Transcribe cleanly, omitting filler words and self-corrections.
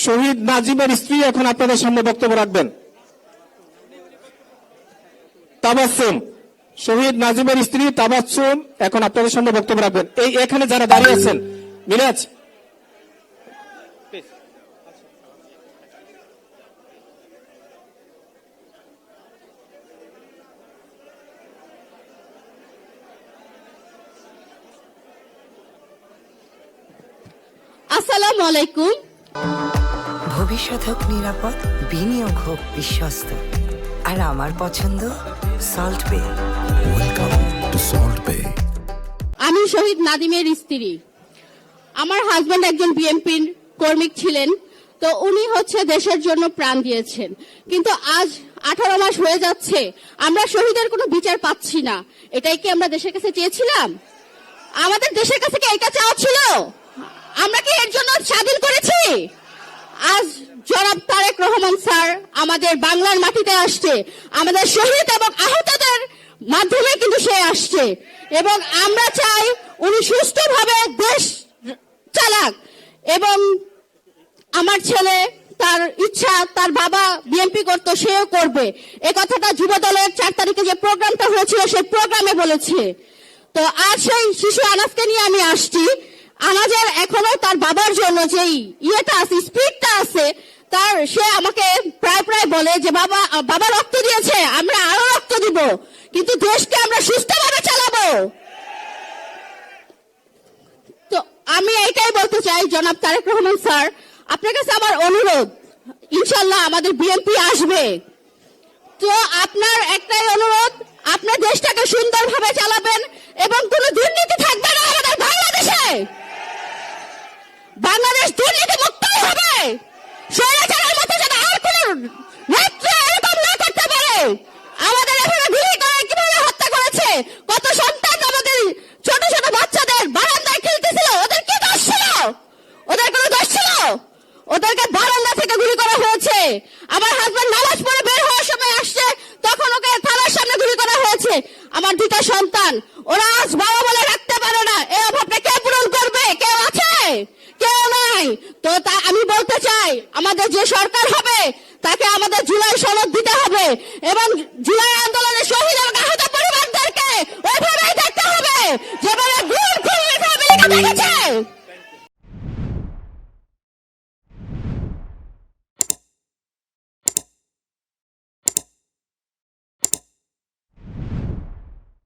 শহীদ নাজিমের স্ত্রী এখন আপনাদের সামনে বক্তব্য রাখবেন। তাবাসসুম, শহীদ নাজিমের স্ত্রী তাবাসসুম এখন আপনাদের সামনে বক্তব্য রাখবেন। এই এখানে যারা দাঁড়িয়ে আছেন, মিরাজ আসসালামু আলাইকুম। ভবিষ্যৎ হোক নিরাপদ, বিনিয়োগ হোক বিশ্বস্ত, আর আমার পছন্দ সল্ট বে। ওয়েলকাম টু সল্ট বে। আমি শহীদ নাদিমের স্ত্রী। আমার হাজবেন্ড একজন বিএনপির কর্মী ছিলেন, তো উনি দেশের জন্য প্রাণ দিয়েছেন। কিন্তু আজ 18 মাস হয়ে যাচ্ছে, আমরা শহীদের কোনো বিচার পাচ্ছি না। এটাই কি আমরা দেশের কাছে চেয়েছিলাম? আমাদের দেশের কাছে কি এটা চাওয়া ছিল? আমরা কি এর জন্য স্বাধীন করেছি? আজ জনাব তারেক রহমান স্যার আমাদের বাংলার মাটিতে আসছে, আমাদের শহীদ এবং আহতদের মাধ্যমে কিন্তু সে আসছে, এবং আমরা চাই উনি সুস্থভাবে দেশ চালাক। এবং আমার ছেলে, তার ইচ্ছা, তার বাবা বিএনপি করতো, সেও করবে। এ কথাটা যুব দলের 4 তারিখে যে প্রোগ্রামটা হয়েছিল সেই প্রোগ্রামে বলেছে। তো আজ সেই শিশু আনাসকে নিয়ে আমি আসছি। আমাদের এখনো তার বাবার জন্য যেই ইয়েটা আছে, স্পিডটা আছে, সে আমাকে প্রায় বলে যে বাবা রক্ত দিয়েছে, আমরা আরো রক্ত দিব, কিন্তু দেশকে আমরা সুস্থভাবে চালাবো। তো আমি এইটাই বলতে চাই, জনাব তারেক রহমান স্যার, আপনার কাছে আমার অনুরোধ, ইনশাল্লাহ আমাদের বিএনপি আসবে, তো আপনার একটাই অনুরোধ, আপনার দেশটাকে সুন্দরভাবে চালাবেন এবং কোনো দুর্নীতি থাকবে না আমাদের বাংলাদেশে। বাংলাদেশ দুর্নীতি মুক্ত হবে, স্বৈরাচারের মতো যেন আর কোন নেত্রী এরকম না করতে পারে। আমাদের এখানে গুলি করে কিভাবে হত্যা করেছে, কত সন্তান আমাদের ছোট ছোট বাচ্চাদের বারান্দায় খেলতেছিল, ওদের কি দোষ ছিল? ওদের কোনো দোষ ছিল? ওদেরকে বারান্দা থেকে গুলি করা হয়েছে। আমার হাজবেন্ড নামাজ পড়ে বের হওয়ার সময় আসছে, তখন ওকে থানার সামনে গুলি করা হয়েছে। আমার 2টা সন্তান, ওরা আজ বাবা বলে রাখতে পারে না। এই অভাবটা কে পূরণ করবে? কেউ আছে? কেউ নাই। তো আমি বলতে চাই, আমাদের যে সরকার হবে তাকে আমাদের জুলাই সনদ দিতে হবে, এবং জুলাই আন্দোলনে শহীদ এবং আহত পরিবারদেরকে ওইভাবেই দেখতে হবে যে